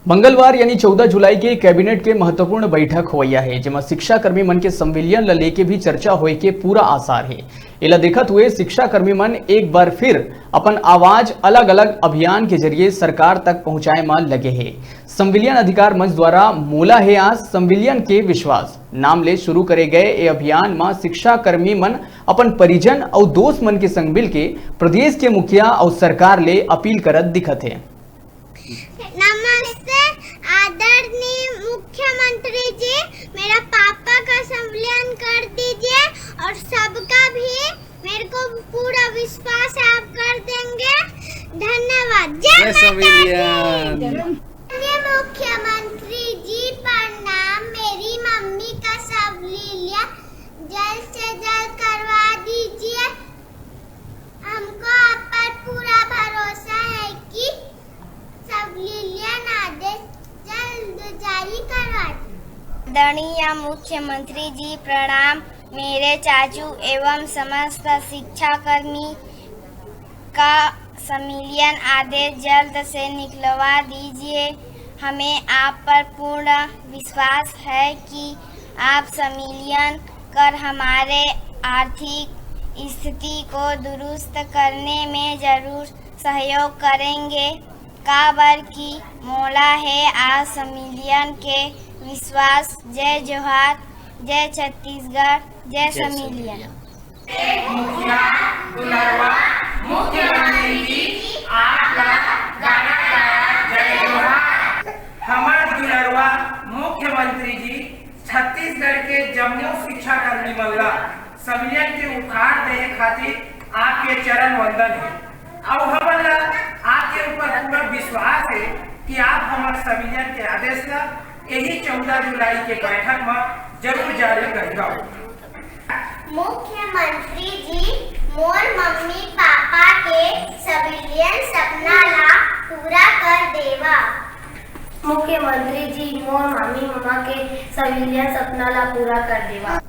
मंगलवार यानी 14 जुलाई के कैबिनेट के महत्वपूर्ण बैठक होया है, जेमा शिक्षा कर्मी मन के संविलियन ल लेके भी चर्चा होए के पूरा आसार है। एला देखत हुए शिक्षा कर्मी मन एक बार फिर अपन आवाज अलग अलग अभियान के जरिए सरकार तक पहुंचाए में लगे हैं। संविलियन अधिकार मंच द्वारा मोला है आज संविलियन के विश्वास नाम ले शुरू करे गए ये अभियान में शिक्षा कर्मी मन अपन परिजन और दोस्त मन के संग मिल के प्रदेश के मुखिया और सरकार ले अपील करत दिखत है। नमस्ते आदरणीय मुख्यमंत्री जी, मेरा पापा का संविलियन कर दीजिए और सबका भी मेरे को पूरा विश्वास है आप कर देंगे। धन्यवाद। जय संविलियन। मुख्यमंत्री जी प्रणाम। मेरी मम्मी का संविलियन जल्द से जल्द करवा दीजिए। हमको आप पर पूरा भरोसा है कि संविलियन आदेश जल्द जारी करवा। आदरणीय मुख्यमंत्री जी प्रणाम। मेरे चाचू एवं समस्त शिक्षा कर्मी का संविलियन आदेश जल्द से निकलवा दीजिए। हमें आप पर पूर्ण विश्वास है कि आप संविलियन कर हमारे आर्थिक स्थिति को दुरुस्त करने में जरूर सहयोग करेंगे। काबर की मोला है आज संविलियन के विश्वास। जय जोहार, जय छत्तीसगढ़, जय संविलियन। मुख्यमंत्री जी आपका गाना जय जोहार। हमार दुलरवा मुख्यमंत्री जी छत्तीसगढ़ के जम्मू शिक्षा कर्मी मल्ला संविलियन के उखाड़ दे खातिर आपके चरण वंदन है और हमला आपके ऊपर पूरा विश्वास है कि आप हमारे संविलियन के आदेश का यही 14 जुलाई के बैठक में जरूर जारी करेगा। मुख्यमंत्री जी मोर मम्मी पापा के संविलियन सपना ला पूरा कर देवा। मुख्यमंत्री जी मोर मम्मी मामा के संविलियन सपना ला पूरा कर देवा।